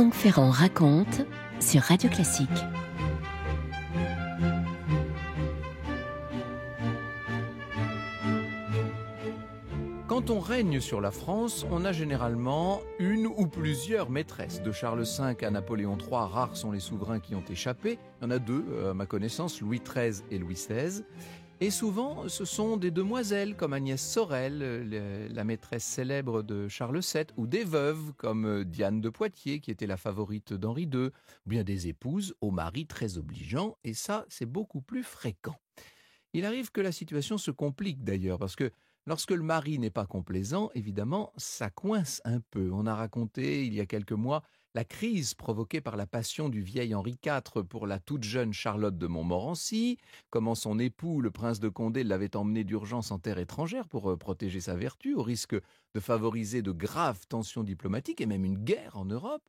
Franck Ferrand raconte sur Radio Classique. Quand on règne sur la France, on a généralement une ou plusieurs maîtresses. De Charles V à Napoléon III, rares sont les souverains qui ont échappé. Il y en a deux, à ma connaissance, Louis XIII et Louis XVI. Et souvent, ce sont des demoiselles comme Agnès Sorel, la maîtresse célèbre de Charles VII, ou des veuves comme Diane de Poitiers, qui était la favorite d'Henri II, ou bien des épouses aux maris très obligeants, et ça, c'est beaucoup plus fréquent. Il arrive que la situation se complique d'ailleurs, parce que lorsque le mari n'est pas complaisant, évidemment, ça coince un peu. On a raconté il y a quelques mois la crise provoquée par la passion du vieil Henri IV pour la toute jeune Charlotte de Montmorency, comment son époux, le prince de Condé, l'avait emmené d'urgence en terre étrangère pour protéger sa vertu, au risque de favoriser de graves tensions diplomatiques et même une guerre en Europe.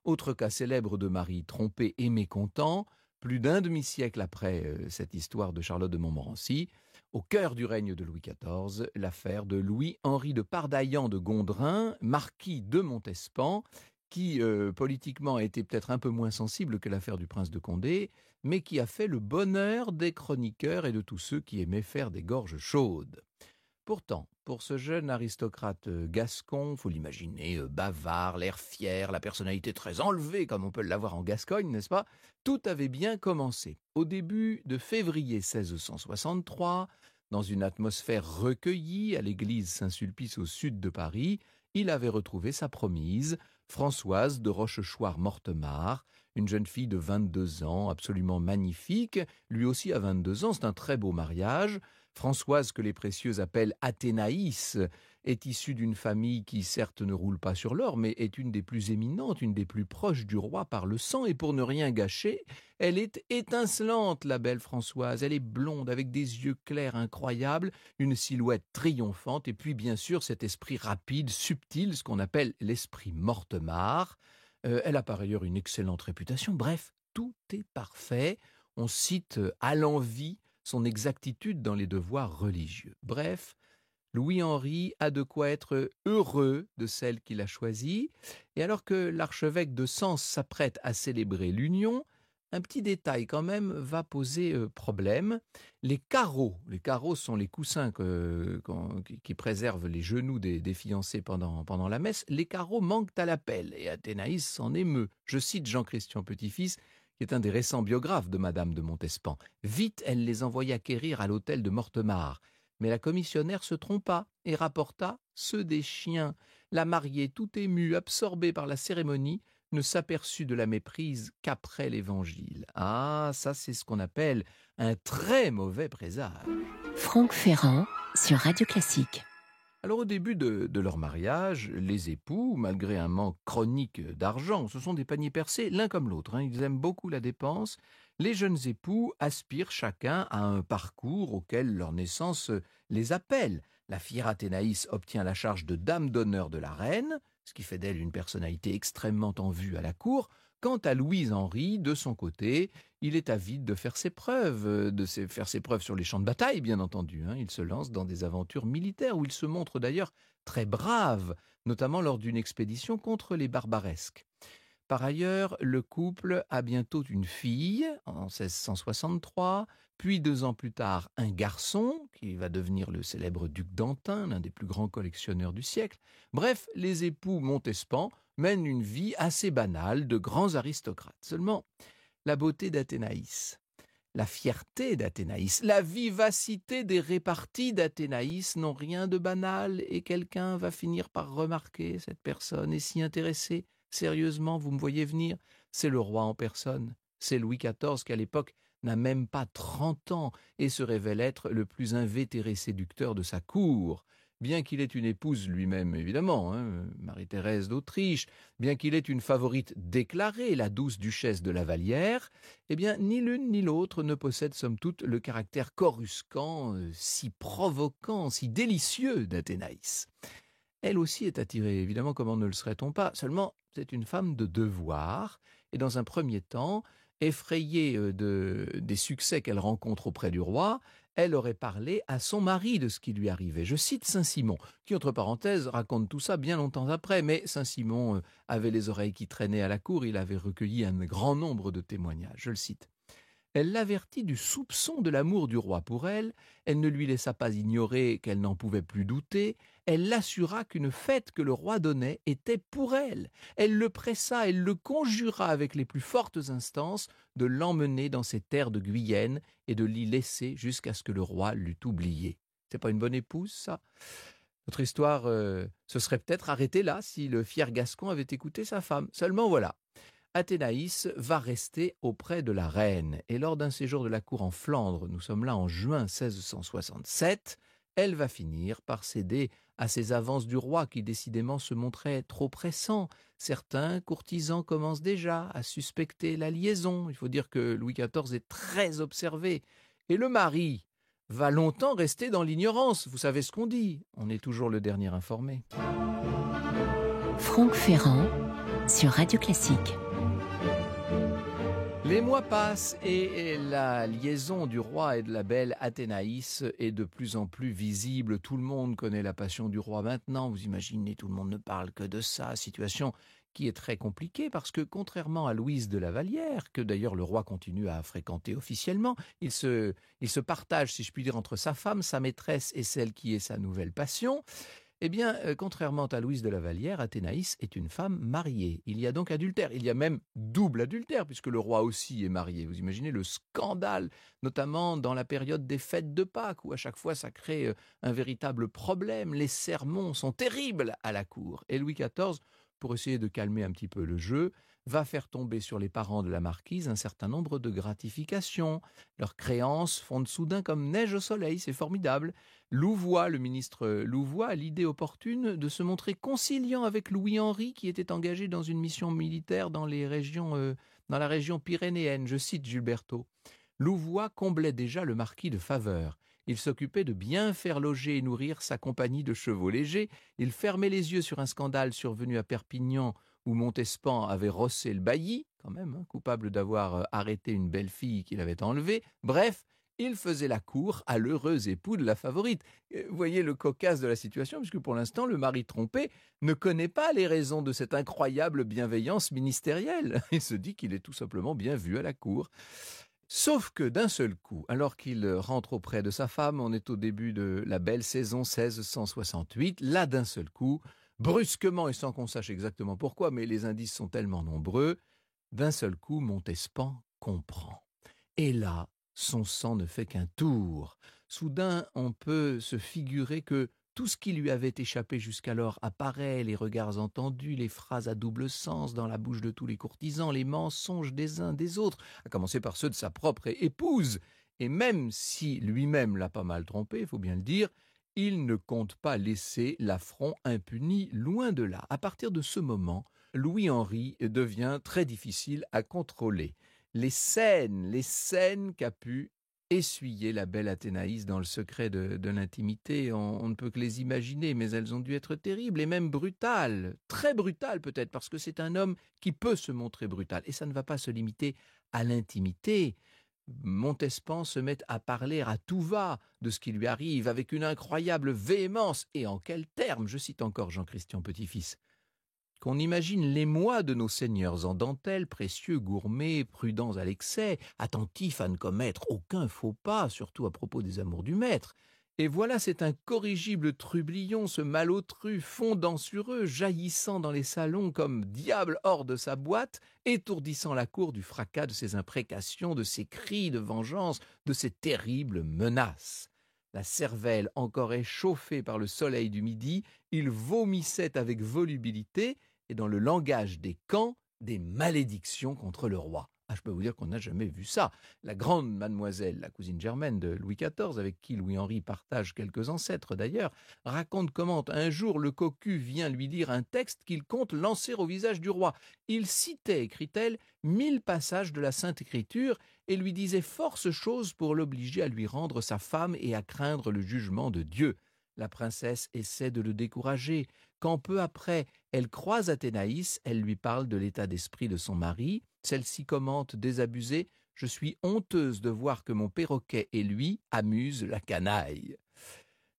Autre cas célèbre de mari trompé et mécontent, plus d'un demi-siècle après cette histoire de Charlotte de Montmorency, au cœur du règne de Louis XIV, l'affaire de Louis-Henri de Pardaillan de Gondrin, marquis de Montespan, qui politiquement a été peut-être un peu moins sensible que l'affaire du prince de Condé, mais qui a fait le bonheur des chroniqueurs et de tous ceux qui aimaient faire des gorges chaudes. Pourtant, pour ce jeune aristocrate gascon, faut l'imaginer bavard, l'air fier, la personnalité très enlevée comme on peut l'avoir en Gascogne, n'est-ce pas? Tout avait bien commencé. Au début de février 1663, dans une atmosphère recueillie à l'église Saint-Sulpice au sud de Paris, il avait retrouvé sa promise, Françoise de Rochechouart-Mortemart, une jeune fille de 22 ans, absolument magnifique. Lui aussi a 22 ans, c'est un très beau mariage. Françoise, que les précieux appellent Athénaïs, est issue d'une famille qui certes ne roule pas sur l'or, mais est une des plus éminentes, une des plus proches du roi par le sang, et pour ne rien gâcher, elle est étincelante, la belle Françoise. Elle est blonde, avec des yeux clairs incroyables, une silhouette triomphante, et puis bien sûr cet esprit rapide, subtil, ce qu'on appelle l'esprit Mortemart. Elle a par ailleurs une excellente réputation. Bref, tout est parfait. On cite à l'envi son exactitude dans les devoirs religieux. Bref, Louis-Henri a de quoi être heureux de celle qu'il a choisie. Et alors que l'archevêque de Sens s'apprête à célébrer l'union, un petit détail quand même va poser problème. Les carreaux sont les coussins qui préservent les genoux des fiancés pendant la messe. Les carreaux manquent à l'appel et Athénaïs s'en émeut. Je cite Jean-Christian Petit-Fils, qui est un des récents biographes de Madame de Montespan. Vite, elle les envoya quérir à l'hôtel de Mortemart. Mais la commissionnaire se trompa et rapporta ceux des chiens. La mariée, tout émue, absorbée par la cérémonie, ne s'aperçut de la méprise qu'après l'évangile. Ah, ça c'est ce qu'on appelle un très mauvais présage. Franck Ferrand sur Radio Classique. Alors au début de leur mariage, les époux, malgré un manque chronique d'argent, ce sont des paniers percés l'un comme l'autre, ils aiment beaucoup la dépense. Les jeunes époux aspirent chacun à un parcours auquel leur naissance les appelle. La fière Athénaïs obtient la charge de dame d'honneur de la reine, ce qui fait d'elle une personnalité extrêmement en vue à la cour. Quant à Louis-Henri, de son côté, il est avide de faire ses preuves, sur les champs de bataille, bien entendu. Il se lance dans des aventures militaires où il se montre d'ailleurs très brave, notamment lors d'une expédition contre les Barbaresques. Par ailleurs, le couple a bientôt une fille, en 1663, puis 2 ans plus tard, un garçon, qui va devenir le célèbre duc d'Antin, l'un des plus grands collectionneurs du siècle. Bref, les époux Montespan mènent une vie assez banale de grands aristocrates. Seulement, la beauté d'Athénaïs, la fierté d'Athénaïs, la vivacité des réparties d'Athénaïs n'ont rien de banal, et quelqu'un va finir par remarquer cette personne et s'y intéresser. Sérieusement, vous me voyez venir? C'est le roi en personne. C'est Louis XIV qui, à l'époque, n'a même pas 30 ans et se révèle être le plus invétéré séducteur de sa cour. Bien qu'il ait une épouse lui-même, évidemment, Marie-Thérèse d'Autriche, bien qu'il ait une favorite déclarée, la douce duchesse de la Vallière, eh bien, ni l'une ni l'autre ne possède, somme toute, le caractère coruscant, si provoquant, si délicieux d'Athénaïs. Elle aussi est attirée, évidemment, comment ne le serait-on pas? Seulement, c'est une femme de devoir, et dans un premier temps, effrayée des succès qu'elle rencontre auprès du roi, elle aurait parlé à son mari de ce qui lui arrivait. Je cite Saint-Simon, qui, entre parenthèses, raconte tout ça bien longtemps après, mais Saint-Simon avait les oreilles qui traînaient à la cour, il avait recueilli un grand nombre de témoignages. Je le cite. Elle l'avertit du soupçon de l'amour du roi pour elle, elle ne lui laissa pas ignorer qu'elle n'en pouvait plus douter, elle l'assura qu'une fête que le roi donnait était pour elle. Elle le pressa, elle le conjura avec les plus fortes instances de l'emmener dans ses terres de Guyenne et de l'y laisser jusqu'à ce que le roi l'eût oublié. C'est pas une bonne épouse, ça ? Notre histoire se serait peut-être arrêtée là si le fier Gascon avait écouté sa femme. Seulement voilà. Athénaïs va rester auprès de la reine et lors d'un séjour de la cour en Flandre, nous sommes là en juin 1667, elle va finir par céder à ces avances du roi qui décidément se montraient trop pressants. Certains courtisans commencent déjà à suspecter la liaison. Il faut dire que Louis XIV est très observé. Et le mari va longtemps rester dans l'ignorance. Vous savez ce qu'on dit, on est toujours le dernier informé. Franck Ferrand sur Radio Classique. Les mois passent et la liaison du roi et de la belle Athénaïs est de plus en plus visible. Tout le monde connaît la passion du roi maintenant. Vous imaginez, tout le monde ne parle que de ça. Situation qui est très compliquée parce que contrairement à Louise de la Vallière, que d'ailleurs le roi continue à fréquenter officiellement, il se partage, si je puis dire, entre sa femme, sa maîtresse et celle qui est sa nouvelle passion. Eh bien, contrairement à Louise de la Vallière, Athénaïs est une femme mariée. Il y a donc adultère. Il y a même double adultère, puisque le roi aussi est marié. Vous imaginez le scandale, notamment dans la période des fêtes de Pâques, où à chaque fois ça crée un véritable problème. Les sermons sont terribles à la cour. Et Louis XIV, pour essayer de calmer un petit peu le jeu, va faire tomber sur les parents de la marquise un certain nombre de gratifications. Leurs créances fondent soudain comme neige au soleil, c'est formidable. Louvois, le ministre Louvois, a l'idée opportune de se montrer conciliant avec Louis-Henri, qui était engagé dans une mission militaire dans la région pyrénéenne. Je cite Gilberto. Louvois comblait déjà le marquis de faveur. Il s'occupait de bien faire loger et nourrir sa compagnie de chevaux légers. Il fermait les yeux sur un scandale survenu à Perpignan où Montespan avait rossé le bailli, quand même, coupable d'avoir arrêté une belle fille qu'il avait enlevée. Bref, il faisait la cour à l'heureux époux de la favorite. Vous voyez le cocasse de la situation, puisque pour l'instant, le mari trompé ne connaît pas les raisons de cette incroyable bienveillance ministérielle. Il se dit qu'il est tout simplement bien vu à la cour. Sauf que d'un seul coup, alors qu'il rentre auprès de sa femme, on est au début de la belle saison 1668, là d'un seul coup, brusquement et sans qu'on sache exactement pourquoi, mais les indices sont tellement nombreux, d'un seul coup, Montespan comprend. Et là, son sang ne fait qu'un tour. Soudain, on peut se figurer que tout ce qui lui avait échappé jusqu'alors apparaît, les regards entendus, les phrases à double sens dans la bouche de tous les courtisans, les mensonges des uns des autres, à commencer par ceux de sa propre épouse. Et même si lui-même l'a pas mal trompé, il faut bien le dire, il ne compte pas laisser l'affront impuni, loin de là. À partir de ce moment, Louis-Henri devient très difficile à contrôler. Les scènes qu'a pu essuyer la belle Athénaïs dans le secret de l'intimité, on ne peut que les imaginer, mais elles ont dû être terribles et même brutales, très brutales peut-être, parce que c'est un homme qui peut se montrer brutal. Et ça ne va pas se limiter à l'intimité. Montespan se met à parler à tout va de ce qui lui arrive avec une incroyable véhémence. Et en quels termes, je cite encore Jean-Christian Petit-Fils, qu'on imagine l'émoi de nos seigneurs en dentelle, précieux, gourmets, prudents à l'excès, attentifs à ne commettre aucun faux pas, surtout à propos des amours du maître. Et voilà cet incorrigible trublion, ce malotru fondant sur eux, jaillissant dans les salons comme diable hors de sa boîte, étourdissant la cour du fracas de ses imprécations, de ses cris de vengeance, de ses terribles menaces. La cervelle encore échauffée par le soleil du midi, il vomissait avec volubilité et dans le langage des camps, des malédictions contre le roi. Ah, je peux vous dire qu'on n'a jamais vu ça. La grande mademoiselle, la cousine germaine de Louis XIV, avec qui Louis-Henri partage quelques ancêtres d'ailleurs, raconte comment un jour le cocu vient lui lire un texte qu'il compte lancer au visage du roi. Il citait, écrit-elle, 1000 passages de la Sainte Écriture et lui disait force choses pour l'obliger à lui rendre sa femme et à craindre le jugement de Dieu. La princesse essaie de le décourager. Quand peu après, elle croise Athénaïs, elle lui parle de l'état d'esprit de son mari. Celle-ci commente désabusée: « Je suis honteuse de voir que mon perroquet et lui amusent la canaille. »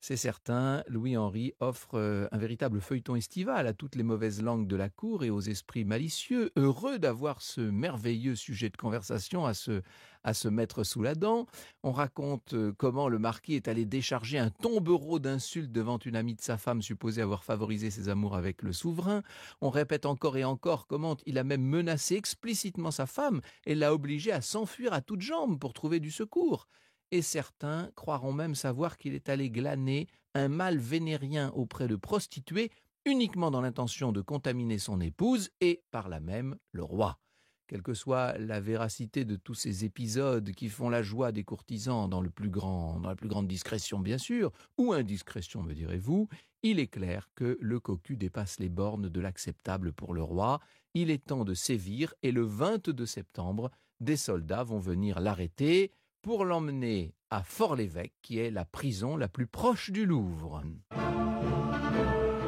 C'est certain, Louis-Henri offre un véritable feuilleton estival à toutes les mauvaises langues de la cour et aux esprits malicieux, heureux d'avoir ce merveilleux sujet de conversation à se mettre sous la dent. On raconte comment le marquis est allé décharger un tombereau d'insultes devant une amie de sa femme supposée avoir favorisé ses amours avec le souverain. On répète encore et encore comment il a même menacé explicitement sa femme et l'a obligée à s'enfuir à toutes jambes pour trouver du secours. Et certains croiront même savoir qu'il est allé glaner un mâle vénérien auprès de prostituées uniquement dans l'intention de contaminer son épouse et, par là même, le roi. Quelle que soit la véracité de tous ces épisodes qui font la joie des courtisans dans la plus grande discrétion bien sûr, ou indiscrétion me direz-vous, il est clair que le cocu dépasse les bornes de l'acceptable pour le roi. Il est temps de sévir et le 22 septembre, des soldats vont venir l'arrêter pour l'emmener à Fort-l'Évêque, qui est la prison la plus proche du Louvre.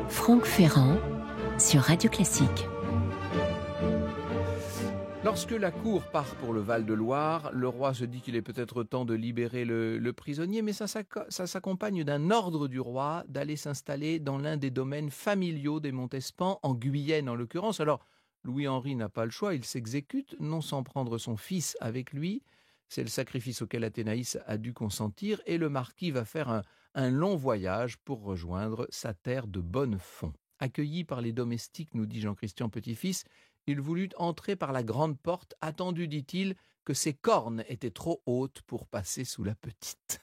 Franck Ferrand sur Radio Classique. Lorsque la cour part pour le Val-de-Loire, le roi se dit qu'il est peut-être temps de libérer le prisonnier, mais ça s'accompagne d'un ordre du roi d'aller s'installer dans l'un des domaines familiaux des Montespan, en Guyenne en l'occurrence. Alors, Louis-Henri n'a pas le choix, il s'exécute, non sans prendre son fils avec lui. C'est le sacrifice auquel Athénaïs a dû consentir et le marquis va faire un long voyage pour rejoindre sa terre de Bonnefond. Accueilli par les domestiques, nous dit Jean-Christian Petit-Fils, il voulut entrer par la grande porte, attendu, dit-il, que ses cornes étaient trop hautes pour passer sous la petite.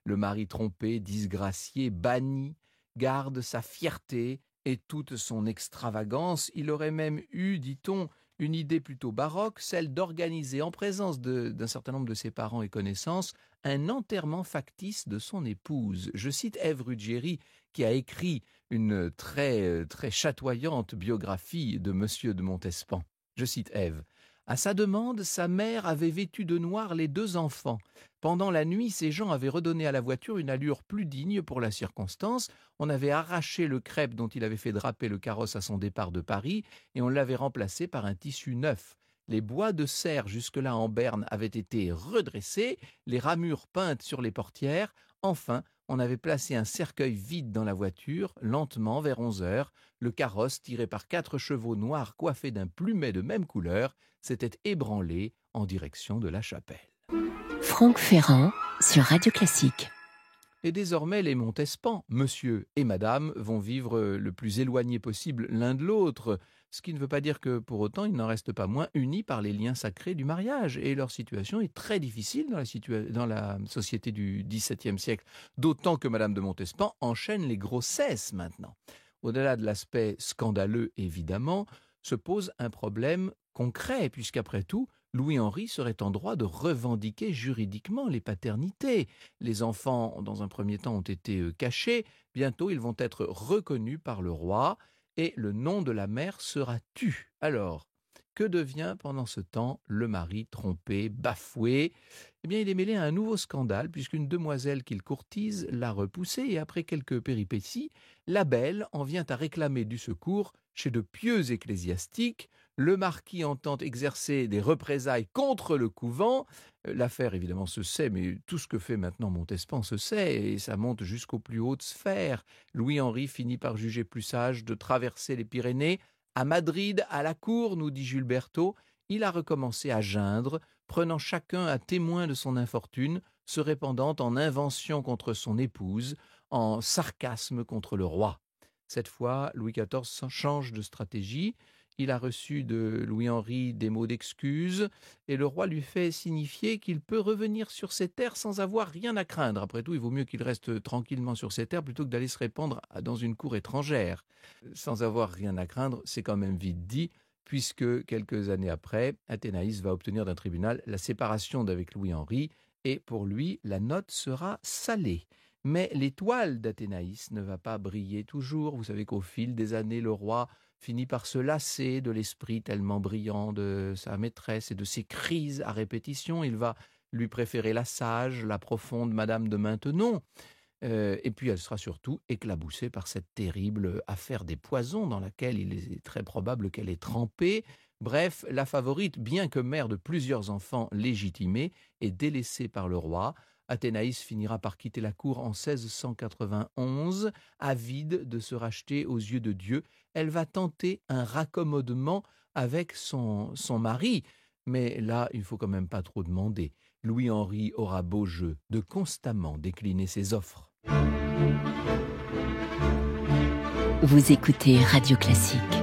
Le mari trompé, disgracié, banni, garde sa fierté et toute son extravagance. Il aurait même eu, dit-on, une idée plutôt baroque, celle d'organiser en présence d'un certain nombre de ses parents et connaissances un enterrement factice de son épouse. Je cite Ève Ruggieri qui a écrit une très chatoyante biographie de Monsieur de Montespan. Je cite Ève. À sa demande, sa mère avait vêtu de noir les 2 enfants. Pendant la nuit, ces gens avaient redonné à la voiture une allure plus digne pour la circonstance. On avait arraché le crêpe dont il avait fait draper le carrosse à son départ de Paris et on l'avait remplacé par un tissu neuf. Les bois de serre jusque-là en berne avaient été redressés, les ramures peintes sur les portières. Enfin, on avait placé un cercueil vide dans la voiture. Lentement, vers 11 heures, le carrosse, tiré par 4 chevaux noirs coiffés d'un plumet de même couleur, s'était ébranlé en direction de la chapelle. Franck Ferrand sur Radio Classique. Et désormais, les Montespan, monsieur et madame, vont vivre le plus éloigné possible l'un de l'autre, ce qui ne veut pas dire que, pour autant, ils n'en restent pas moins unis par les liens sacrés du mariage. Et leur situation est très difficile dans la société du XVIIe siècle, d'autant que madame de Montespan enchaîne les grossesses maintenant. Au-delà de l'aspect scandaleux, évidemment, se pose un problème concret, puisqu'après tout, Louis-Henri serait en droit de revendiquer juridiquement les paternités. Les enfants, dans un premier temps, ont été cachés. Bientôt, ils vont être reconnus par le roi et le nom de la mère sera tu. Alors, que devient pendant ce temps le mari trompé, bafoué ? Eh bien, il est mêlé à un nouveau scandale puisqu'une demoiselle qu'il courtise l'a repoussé et après quelques péripéties, la belle en vient à réclamer du secours chez de pieux ecclésiastiques. Le marquis entend exercer des représailles contre le couvent. L'affaire, évidemment, se sait, mais tout ce que fait maintenant Montespan se sait, et ça monte jusqu'aux plus hautes sphères. Louis-Henri finit par juger plus sage de traverser les Pyrénées. À Madrid, à la cour, nous dit Jules Berthaud, il a recommencé à geindre, prenant chacun à témoin de son infortune, se répandant en inventions contre son épouse, en sarcasme contre le roi. Cette fois, Louis XIV change de stratégie. Il a reçu de Louis-Henri des mots d'excuse et le roi lui fait signifier qu'il peut revenir sur ses terres sans avoir rien à craindre. Après tout, il vaut mieux qu'il reste tranquillement sur ses terres plutôt que d'aller se répandre dans une cour étrangère. Sans avoir rien à craindre, c'est quand même vite dit, puisque quelques années après, Athénaïs va obtenir d'un tribunal la séparation d'avec Louis-Henri et pour lui, la note sera salée. Mais l'étoile d'Athénaïs ne va pas briller toujours. Vous savez qu'au fil des années, le roi finit par se lasser de l'esprit tellement brillant de sa maîtresse et de ses crises à répétition. Il va lui préférer la sage, la profonde Madame de Maintenon. Et puis elle sera surtout éclaboussée par cette terrible affaire des poisons dans laquelle il est très probable qu'elle est trempée. Bref, la favorite, bien que mère de plusieurs enfants légitimés et délaissée par le roi, Athénaïs finira par quitter la cour en 1691, avide de se racheter aux yeux de Dieu. Elle va tenter un raccommodement avec son mari, mais là, il ne faut quand même pas trop demander. Louis-Henri aura beau jeu de constamment décliner ses offres. Vous écoutez Radio Classique.